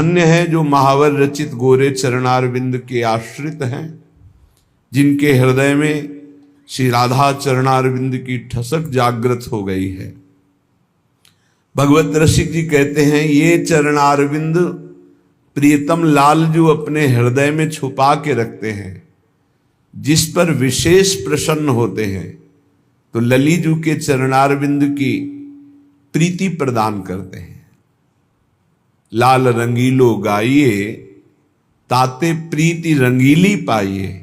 धन्य है जो महावर रचित गोरे चरणारविंद के आश्रित हैं, जिनके हृदय में श्री राधा चरणारविंद की ठसक जागृत हो गई है। भगवत रसिक जी कहते हैं, ये चरणारविंद प्रियतम लाल जो अपने हृदय में छुपा के रखते हैं, जिस पर विशेष प्रसन्न होते हैं, तो ललीजू के चरणारविंद की प्रीति प्रदान करते हैं। लाल रंगीलो गाइए, ताते प्रीति रंगीली पाइए।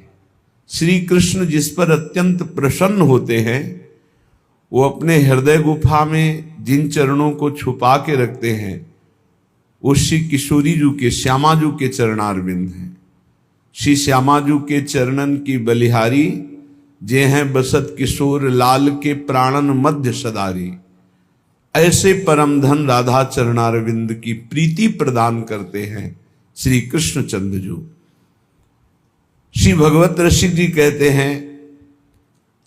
श्री कृष्ण जिस पर अत्यंत प्रसन्न होते हैं, वो अपने हृदय गुफा में जिन चरणों को छुपा के रखते हैं, वो श्री किशोरी जू के, श्यामा जू के चरणारविंद हैं। श्री श्यामा जू के चरणन की बलिहारी, जे हैं बसत किशोर लाल के प्राणन मध्य सदारी। ऐसे परम धन राधा चरणारविंद की प्रीति प्रदान करते हैं श्री कृष्ण चंद्र जू। श्री भगवत रसिक जी कहते हैं,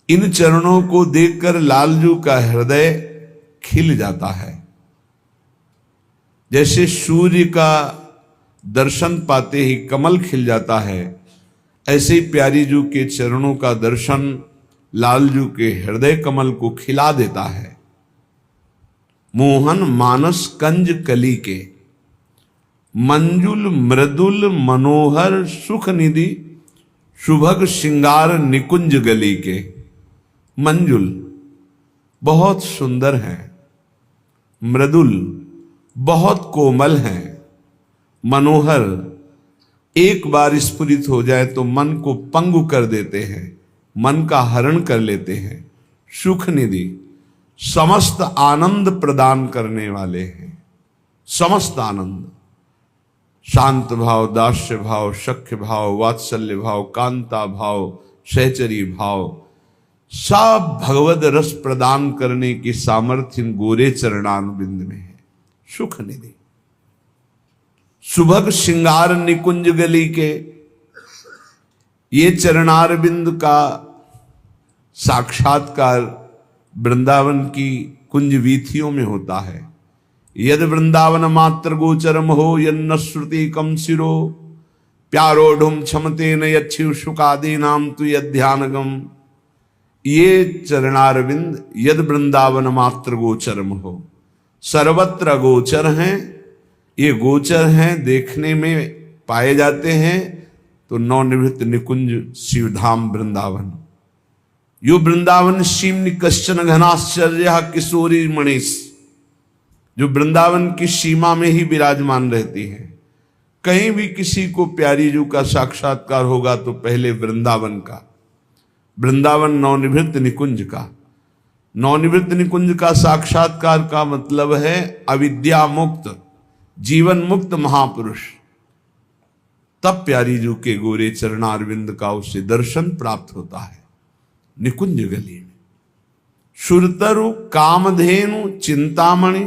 इन चरणों को देखकर लालजू का हृदय खिल जाता है। जैसे सूर्य का दर्शन पाते ही कमल खिल जाता है, ऐसे ही प्यारी जू के चरणों का दर्शन लालजू के हृदय कमल को खिला देता है। मोहन मानस कंज कली के, मंजुल मृदुल मनोहर सुख निधि, शुभग श्रृंगार निकुंज गली के। मंजुल बहुत सुंदर है, मृदुल बहुत कोमल है, मनोहर एक बार स्फुरित हो जाए तो मन को पंगु कर देते हैं, मन का हरण कर लेते हैं। सुख निधि समस्त आनंद प्रदान करने वाले हैं, समस्त आनंद, शांत भाव, दास्य भाव, सख्य भाव, वात्सल्य भाव, कांता भाव, सहचरी भाव, सब भगवद रस प्रदान करने की सामर्थ्य इन गोरे चरणारविंद में है। सुख निधि सुभग श्रृंगार निकुंज गली के, ये चरणारविंद का साक्षात्कार वृंदावन की कुंज वीथियों में होता है। यद वृंदावन मात्र गोचरम हो, यन्न श्रुति कम सिरो, प्यारोढ़ुम क्षमते न यच्छिव शुकादि नाम तु यध्यानगम। ये चरणारविंद यद वृंदावन मात्र गोचरम हो, सर्वत्र गोचर हैं, ये गोचर हैं, देखने में पाए जाते हैं। तो नवनिवृत्त निकुंज शिवधाम वृंदावन, यो वृंदावन सीमनि कश्चन घनाश्चर्य किशोरी मणिस, जो वृंदावन की सीमा में ही विराजमान रहती है। कहीं भी किसी को प्यारी जू का साक्षात्कार होगा तो पहले वृंदावन का, वृंदावन नवनिवृत्त निकुंज का। नवनिवृत्त निकुंज का साक्षात्कार का मतलब है अविद्या मुक्त, जीवन मुक्त महापुरुष। तब प्यारी जू के गोरे चरणारविंद का उसे दर्शन प्राप्त होता है निकुंज गली में। सुरतरु कामधेनु चिंतामणि,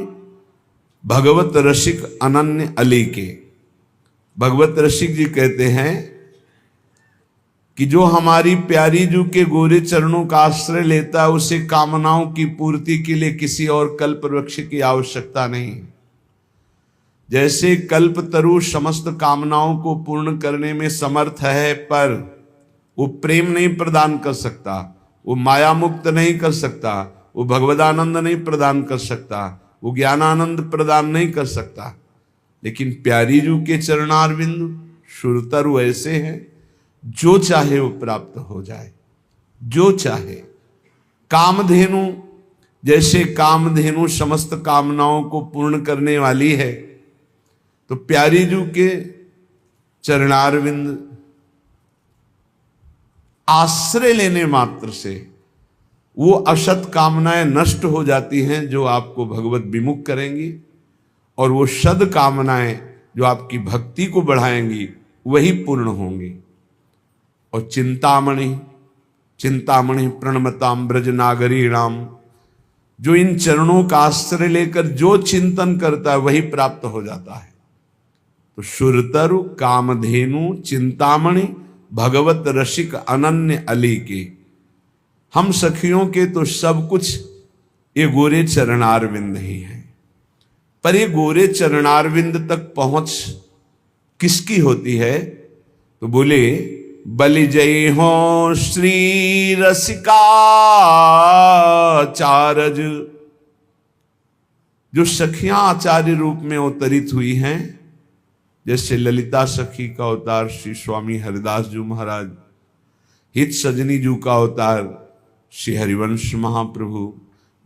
भगवत रसिक अनन्य अली के। भगवत रसिक जी कहते हैं कि जो हमारी प्यारी जू के गोरे चरणों का आश्रय लेता है, उसे कामनाओं की पूर्ति के लिए किसी और कल्प वृक्ष की आवश्यकता नहीं। जैसे कल्प तरु समस्त कामनाओं को पूर्ण करने में समर्थ है, पर वो प्रेम नहीं प्रदान कर सकता, वो माया मुक्त नहीं कर सकता, वो भगवदानंद नहीं प्रदान कर सकता, वो ज्ञानानंद प्रदान नहीं कर सकता। लेकिन प्यारी जू के चरणारविंद सुरतरु ऐसे हैं, जो चाहे वो प्राप्त हो जाए, जो चाहे। कामधेनु, जैसे कामधेनु समस्त कामनाओं को पूर्ण करने वाली है, तो प्यारी जू के चरणारविंद आश्रय लेने मात्र से वो असत कामनाएं नष्ट हो जाती हैं जो आपको भगवत विमुख करेंगी, और वो सद कामनाएं जो आपकी भक्ति को बढ़ाएंगी वही पूर्ण होंगी। और चिंतामणि, चिंतामणि प्रणमताम ब्रज नागरीणाम, जो इन चरणों का आश्रय लेकर जो चिंतन करता है वही प्राप्त हो जाता है। तो सुरतरु कामधेनु चिंतामणि भगवत रसिक अनन्य अली के, हम सखियों के तो सब कुछ ये गोरे चरणारविंद ही हैं। पर ये गोरे चरणारविंद तक पहुंच किसकी होती है? तो बोले बलि जय हो श्री रसिकाचारज। जो सखियां आचार्य रूप में अवतरित हुई हैं, जैसे ललिता सखी का अवतार श्री स्वामी हरिदास जी महाराज, हित सजनी जी का अवतार श्री हरिवंश महाप्रभु,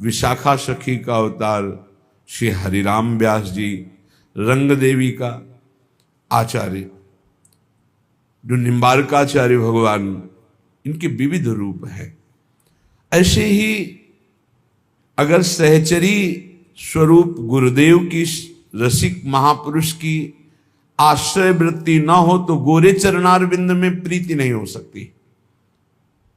विशाखा सखी का अवतार श्री हरिराम व्यास जी, रंग देवी का आचार्य जो निम्बारकाचार्य भगवान, इनके विविध रूप है। ऐसे ही अगर सहचरी स्वरूप गुरुदेव की रसिक महापुरुष की आश्रय वृत्ति न हो तो गोरे चरणारविंद में प्रीति नहीं हो सकती।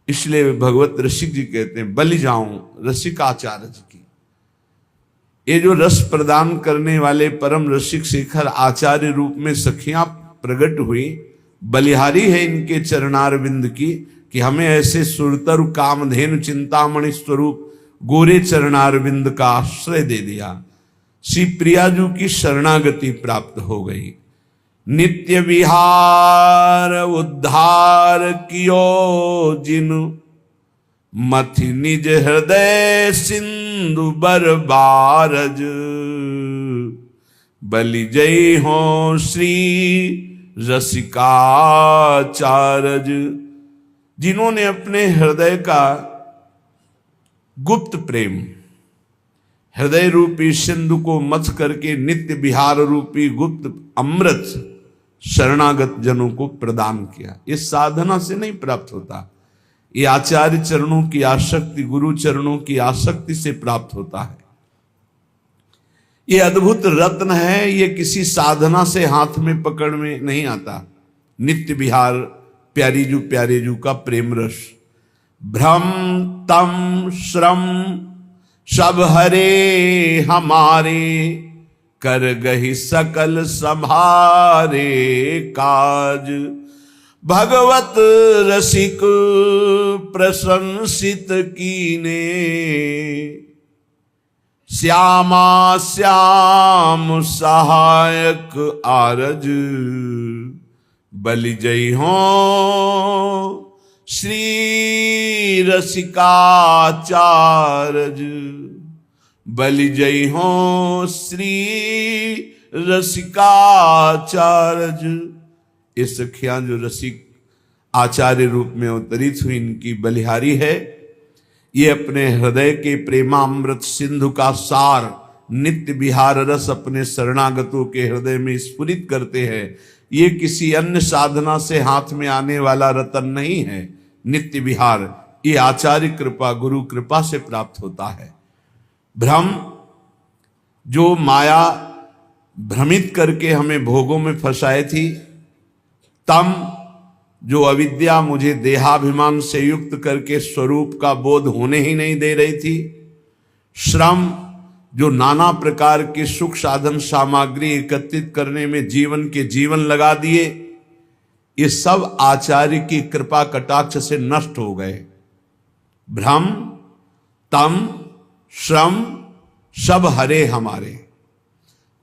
इसलिए भगवत रसिक जी कहते हैं बलि जाऊं रसिकाचार्य जी की। ये जो रस प्रदान करने वाले परम रसिक शेखर आचार्य रूप में सखियां प्रकट हुई, बलिहारी है इनके चरणारविंद की कि हमें ऐसे सुरतर कामधेनु चिंतामणि स्वरूप गोरे चरणारविंद का आश्रय दे दिया। श्री प्रियाजू की शरणागति प्राप्त हो गई। नित्य विहार उद्धार कियो जिनु, मथि निज हृदय सिंधु बरबारज। बलि जय हो श्री रसिकाचारज। जिन्होंने अपने हृदय का गुप्त प्रेम, हृदय रूपी सिंधु को मथ करके नित्य विहार रूपी गुप्त अमृत शरणागत जनों को प्रदान किया। ये साधना से नहीं प्राप्त होता, ये आचार्य चरणों की आसक्ति, गुरु चरणों की आसक्ति से प्राप्त होता है। ये अद्भुत रत्न है, ये किसी साधना से हाथ में पकड़ में नहीं आता। नित्य विहार प्यारे जू का प्रेम रस। भ्रम तम श्रम सब हरे हमारे, कर गही सकल संभारे काज। भगवत रसिक प्रशंसित कीने, श्यामा श्याम सहायक आरज। बलि जय हो श्री रसिकाचारज। बलि जय हो श्री रसिकाचारज। ये सखियां जो रसिक आचार्य रूप में अवतरित हुई, इनकी बलिहारी है। ये अपने हृदय के प्रेमामृत सिंधु का सार नित्य विहार रस अपने शरणागतों के हृदय में स्फुरित करते हैं। ये किसी अन्य साधना से हाथ में आने वाला रतन नहीं है। नित्य विहार ये आचार्य कृपा, गुरु कृपा से प्राप्त होता है। भ्रम, जो माया भ्रमित करके हमें भोगों में फंसाई थी। तम, जो अविद्या मुझे देहाभिमान से युक्त करके स्वरूप का बोध होने ही नहीं दे रही थी। श्रम, जो नाना प्रकार के सुख साधन सामग्री एकत्रित करने में जीवन लगा दिए, ये सब आचार्य की कृपा कटाक्ष से नष्ट हो गए। भ्रम, तम, श्रम सब हरे हमारे।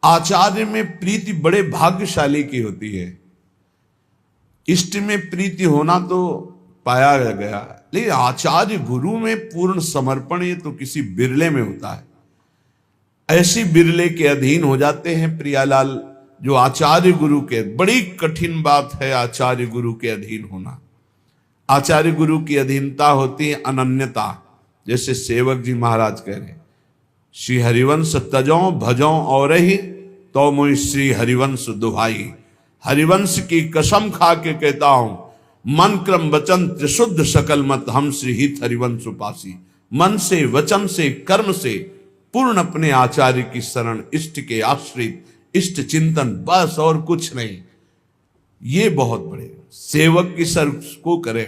आचार्य में प्रीति बड़े भाग्यशाली की होती है। इष्ट में प्रीति होना तो पाया गया, लेकिन आचार्य गुरु में पूर्ण समर्पण ये तो किसी बिरले में होता है। ऐसी बिरले के अधीन हो जाते हैं प्रियालाल जो आचार्य गुरु के। बड़ी कठिन बात है आचार्य गुरु के अधीन होना। आचार्य गुरु की अधीनता होती है अनन्यता। जैसे सेवक जी महाराज कह रहे, श्री हरिवंश तजो भजो और ही तो मुझ श्री हरिवंश दुहाई। हरिवंश की कसम खा के कहता हूं, मन क्रम वचन त्रिशुद्ध सकल मत हम श्री हित हरिवंश उपासी। मन से, वचन से, कर्म से पूर्ण अपने आचार्य की शरण, इष्ट के आश्रित, इष्ट चिंतन, बस और कुछ नहीं। ये बहुत बड़े सेवक की सर को करे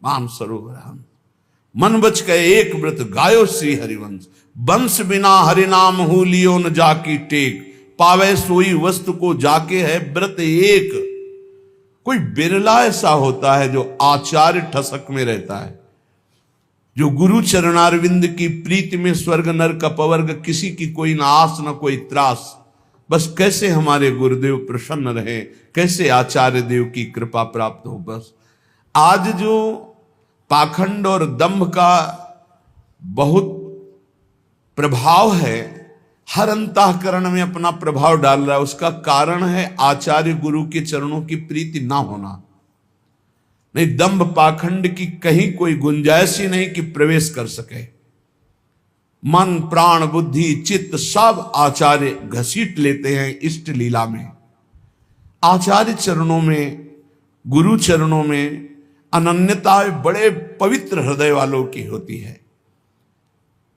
मान सरोवर हम। मन बच गए एक व्रत गायो श्री हरिवंश। वंश बिना हरिनाम हु लियो न जाकी टेक। पावे सोई वस्तु को जाके है व्रत एक। कोई बिरला ऐसा होता है जो आचार्य ठसक में रहता है, जो गुरु चरणारविंद की प्रीति में स्वर्ग नरक अपवर्ग किसी की कोई ना आस न कोई त्रास। बस कैसे हमारे गुरुदेव प्रसन्न रहे, कैसे आचार्य देव की कृपा प्राप्त हो। बस आज जो पाखंड और दंभ का बहुत प्रभाव है, हर अंतःकरण में अपना प्रभाव डाल रहा है, उसका कारण है आचार्य गुरु के चरणों की प्रीति ना होना। नहीं, दंभ पाखंड की कहीं कोई गुंजाइश ही नहीं कि प्रवेश कर सके। मन प्राण बुद्धि चित्त सब आचार्य घसीट लेते हैं इष्ट लीला में। आचार्य चरणों में, गुरु चरणों में अनन्यता बड़े पवित्र हृदय वालों की होती है।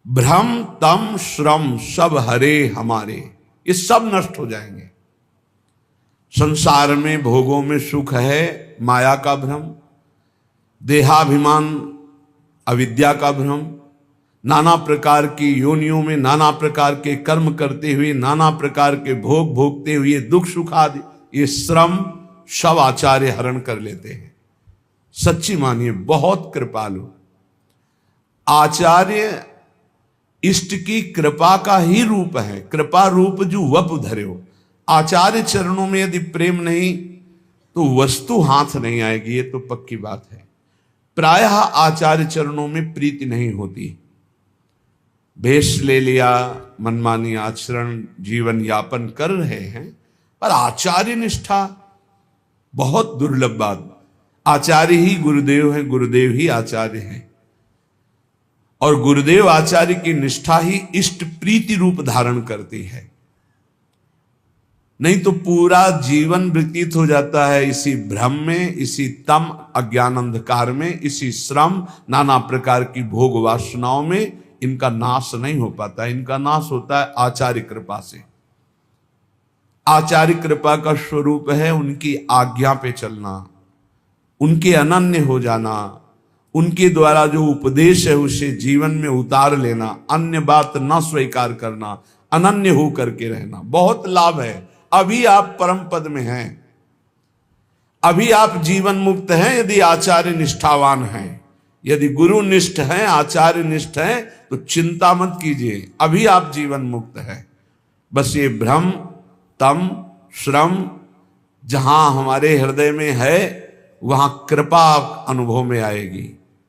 भ्रम तम श्रम सब हरे हमारे, ये सब नष्ट हो जाएंगे। संसार में भोगों में सुख है, माया का भ्रम, देहाभिमान अविद्या का भ्रम, नाना प्रकार की योनियों में नाना प्रकार के कर्म करते हुए, नाना प्रकार के भोग भोगते हुए दुख सुख आदि, ये श्रम सब आचार्य हरण कर लेते हैं। सच्ची मानिए, बहुत कृपालु आचार्य इष्ट की कृपा का ही रूप है। कृपा रूप जो वप धर्यो। आचार्य चरणों में यदि प्रेम नहीं तो वस्तु हाथ नहीं आएगी, ये तो पक्की बात है। प्रायः आचार्य चरणों में प्रीति नहीं होती। भेष ले लिया, मनमानी आचरण, जीवन यापन कर रहे हैं, पर आचार्य निष्ठा बहुत दुर्लभ बात। आचार्य ही गुरुदेव है, गुरुदेव ही आचार्य है, और गुरुदेव आचार्य की निष्ठा ही इष्ट प्रीति रूप धारण करती है। नहीं तो पूरा जीवन व्यतीत हो जाता है इसी भ्रम में, इसी तम अज्ञान अंधकार में, इसी श्रम नाना प्रकार की भोग वासनाओं में। इनका नाश नहीं हो पाता। इनका नाश होता है आचार्य कृपा से। आचार्य कृपा का स्वरूप है उनकी आज्ञा पे चलना, उनके अनन्य हो जाना, उनके द्वारा जो उपदेश है उसे जीवन में उतार लेना, अन्य बात न स्वीकार करना, अनन्य हो करके रहना। बहुत लाभ है। अभी आप परम पद में हैं, अभी आप जीवन मुक्त हैं यदि आचार्य निष्ठावान हैं। यदि गुरु निष्ठ हैं, आचार्य निष्ठ हैं, तो चिंता मत कीजिए, अभी आप जीवन मुक्त हैं। बस ये भ्रम तम श्रम जहां हमारे हृदय में है वहां कृपा अनुभव में आएगी।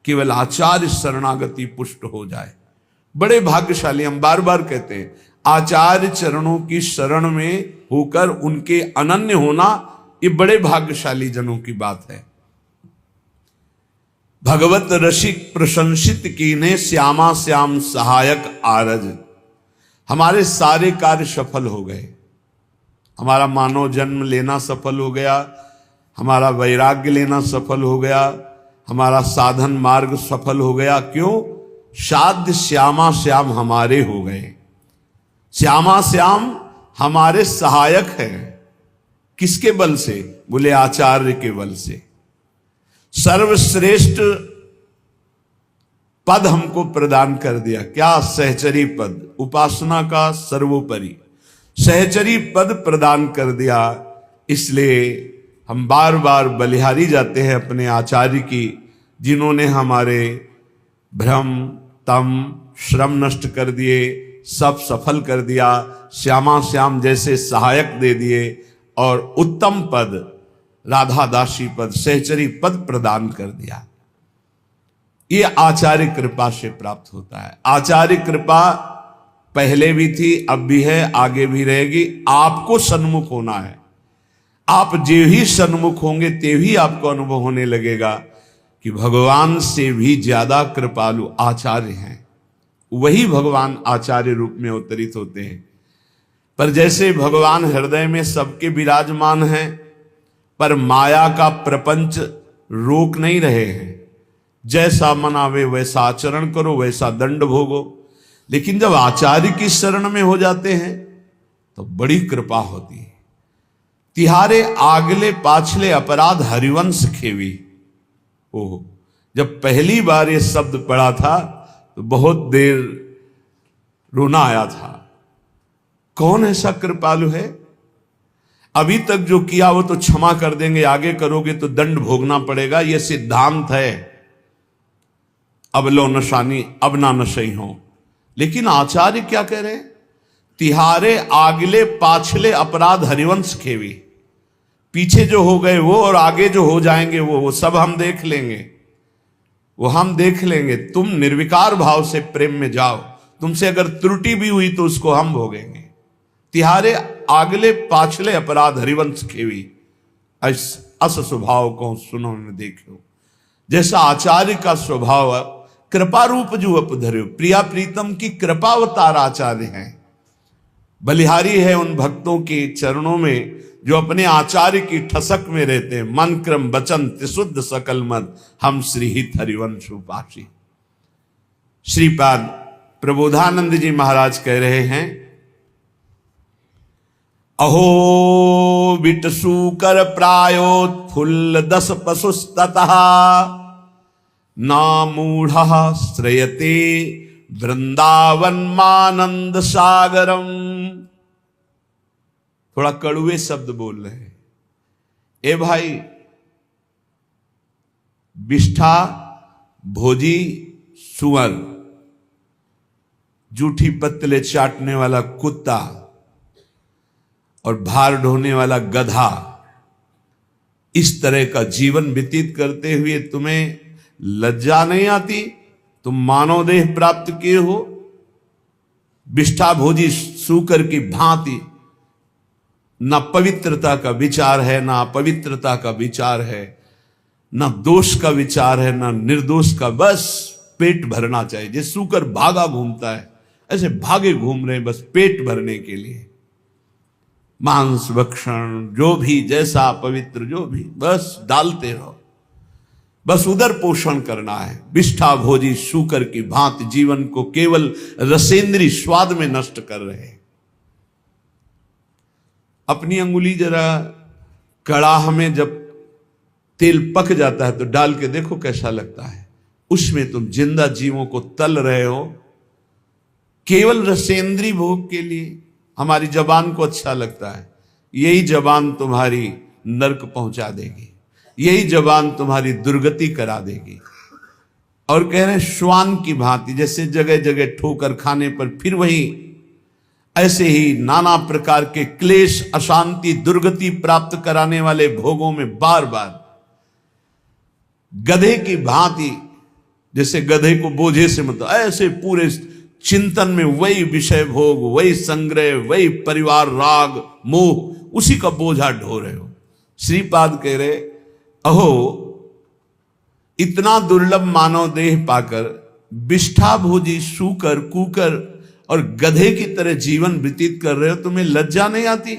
केवल आचार्य शरणागति पुष्ट हो जाए, बड़े भाग्यशाली। हम बार बार कहते हैं, आचार्य चरणों की शरण में होकर उनके अनन्य होना, ये बड़े भाग्यशाली जनों की बात है। भगवत रसिक प्रशंसित कीने श्यामा श्याम सहायक आरज। हमारे सारे कार्य सफल हो गए। हमारा मानव जन्म लेना सफल हो गया, हमारा वैराग्य लेना सफल हो गया, हमारा साधन मार्ग सफल हो गया। क्यों? साध्य श्यामा श्याम हमारे हो गए। श्यामा श्याम हमारे सहायक है। किसके बल से? बोले आचार्य के बल से। सर्वश्रेष्ठ पद हमको प्रदान कर दिया। क्या? सहचरी पद, उपासना का सर्वोपरि सहचरी पद प्रदान कर दिया। इसलिए हम बार बार बलिहारी जाते हैं अपने आचार्य की, जिन्होंने हमारे भ्रम तम श्रम नष्ट कर दिए, सब सफल कर दिया, श्यामा श्याम जैसे सहायक दे दिए, और उत्तम पद राधा दासी पद, सहचरी पद प्रदान कर दिया। ये आचार्य कृपा से प्राप्त होता है। आचार्य कृपा पहले भी थी, अब भी है, आगे भी रहेगी। आपको सन्मुख होना है। आप जे ही सन्मुख होंगे ते ही आपको अनुभव होने लगेगा कि भगवान से भी ज्यादा कृपालु आचार्य हैं। वही भगवान आचार्य रूप में अवतरित होते हैं। पर जैसे भगवान हृदय में सबके विराजमान हैं, पर माया का प्रपंच रोक नहीं रहे हैं। जैसा मनावे वैसा आचरण करो, वैसा दंड भोगो। लेकिन जब आचार्य की शरण में हो जाते हैं तो बड़ी कृपा होती है। तिहारे आगले पाछले अपराध हरिवंश खेवी। ओह, जब पहली बार ये शब्द पढ़ा था तो बहुत देर रोना आया था। कौन ऐसा कृपालु है? अभी तक जो किया वो तो क्षमा कर देंगे, आगे करोगे तो दंड भोगना पड़ेगा। यह सिद्धांत है। अब लो नशानी अब ना नशई हो। लेकिन आचार्य क्या कह रहे हैं? तिहारे आगले पाछले अपराध हरिवंश खेवी। पीछे जो हो गए वो और आगे जो हो जाएंगे वो सब हम देख लेंगे, वो हम देख लेंगे। तुम निर्विकार भाव से प्रेम में जाओ, तुमसे अगर त्रुटि भी हुई तो उसको हम भोगेंगे। तिहारे आगले पाछले अपराध हरिवंश खेवी, अस स्वभाव को सुनो में देखो। जैसा आचार्य का स्वभाव कृपा रूप जो अपधर्यो, प्रिया प्रीतम की कृपावतार आचार्य हैं। बलिहारी है उन भक्तों के चरणों में जो अपने आचार्य की ठसक में रहते हैं। मन क्रम वचन त्रिशुद्ध सकल मद, हम श्रीहित हरिवंश उपासी। श्रीपाद प्रबोधानंद जी महाराज कह रहे हैं, अहो विटसु कर प्रायोत्फुल्ल दस पशुस्ततः, नामूढ़ श्रयते वृंदावन मानंद सागरम। थोड़ा कड़ुए शब्द बोल रहे हैं। ए भाई, बिष्ठा भोजी सुअर, जूठी पत्तले चाटने वाला कुत्ता और भार ढोने वाला गधा, इस तरह का जीवन व्यतीत करते हुए तुम्हें लज्जा नहीं आती? तुम मानव देह प्राप्त किए हो, विष्ठा भोजी सूकर की भांति ना पवित्रता का विचार है, ना अपवित्रता का विचार है, ना दोष का विचार है, ना निर्दोष का। बस पेट भरना चाहिए। जैसे सूकर भागा घूमता है, ऐसे भागे घूम रहे हैं बस पेट भरने के लिए। मांस भक्षण जो भी, जैसा पवित्र जो भी, बस डालते रहो, बस उदर पोषण करना है। विष्ठा भोजी शूकर की भांति जीवन को केवल रसेंद्री स्वाद में नष्ट कर रहे हैं। अपनी अंगुली जरा कड़ाह में जब तेल पक जाता है तो डाल के देखो कैसा लगता है। उसमें तुम जिंदा जीवों को तल रहे हो केवल रसेंद्री भोग के लिए। हमारी जबान को अच्छा लगता है, यही जबान तुम्हारी नरक पहुंचा देगी, यही जबान तुम्हारी दुर्गति करा देगी। और कह रहे हैं श्वान की भांति, जैसे जगह जगह ठोकर खाने पर फिर वही, ऐसे ही नाना प्रकार के क्लेश, अशांति, दुर्गति प्राप्त कराने वाले भोगों में बार बार गधे की भांति, जैसे गधे को बोझे से मतलब ऐसे पूरे चिंतन में वही विषय भोग, वही संग्रह, वही परिवार राग मोह, उसी का बोझा ढो रहे हो। श्रीपाद कह रहे, अहो इतना दुर्लभ मानव देह पाकर विष्ठा भोजी सूकर, कुकर और गधे की तरह जीवन व्यतीत कर रहे हो, तुम्हें लज्जा नहीं आती?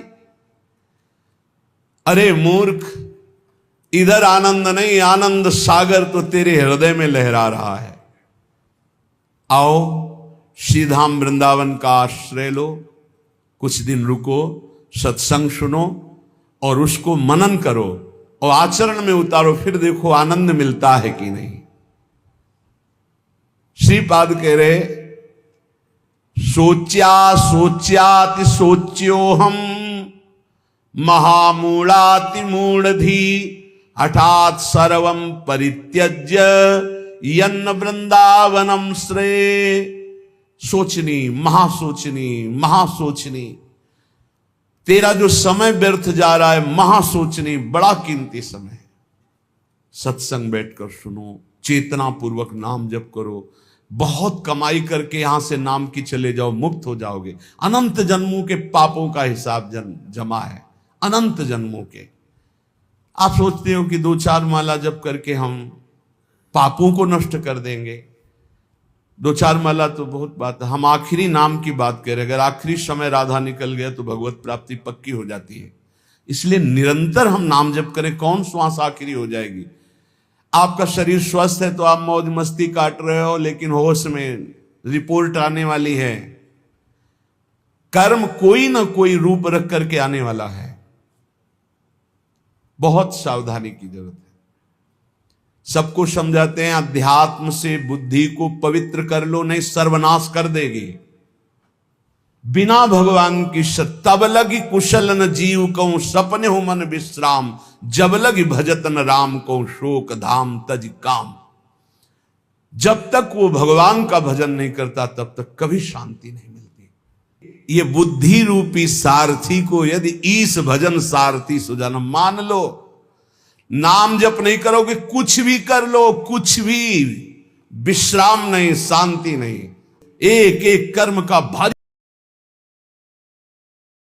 अरे मूर्ख, इधर आनंद नहीं, आनंद सागर तो तेरे हृदय में लहरा रहा है। आओ श्रीधाम वृंदावन का आश्रय लो, कुछ दिन रुको, सत्संग सुनो और उसको मनन करो और आचरण में उतारो, फिर देखो आनंद मिलता है कि नहीं। श्रीपाद कह रहे, सोच्या सोच्याति सोच्यो हम महामूढ़ाति मूढ़धी, हठात सर्वम परित्यज्य यन्न वृंदावनम श्रेय। सोचनी, महासोचनी, महासोचनी, तेरा जो समय व्यर्थ जा रहा है, महासोचनी, बड़ा कीमती समय है। सत्संग बैठकर सुनो, चेतना पूर्वक नाम जप करो, बहुत कमाई करके यहां से नाम की चले जाओ, मुक्त हो जाओगे। अनंत जन्मों के पापों का हिसाब जमा है, अनंत जन्मों के। आप सोचते हो कि 2-4 माला जप करके हम पापों को नष्ट कर देंगे। 2-4 माला तो बहुत बात है, हम आखिरी नाम की बात करें। अगर आखिरी समय राधा निकल गया तो भगवत प्राप्ति पक्की हो जाती है। इसलिए निरंतर हम नाम जप करें। कौन श्वास आखिरी हो जाएगी? आपका शरीर स्वस्थ है तो आप मौज मस्ती काट रहे हो, लेकिन होश में रिपोर्ट आने वाली है। कर्म कोई ना कोई रूप रख करके आने वाला है। बहुत सावधानी की जरूरत है। सबको समझाते हैं अध्यात्म से बुद्धि को पवित्र कर लो, नहीं सर्वनाश कर देगी। बिना भगवान की तब लगी कुशल न जीव को सपने हो मन विश्राम, जब लगी भजत न राम को शोक धाम तज काम। जब तक वो भगवान का भजन नहीं करता तब तक कभी शांति नहीं मिलती। ये बुद्धि रूपी सारथी को यदि ईश भजन सारथी सुजन मान लो, नाम जप नहीं करोगे, कुछ भी कर लो, कुछ भी विश्राम नहीं, शांति नहीं, एक एक कर्म का भारी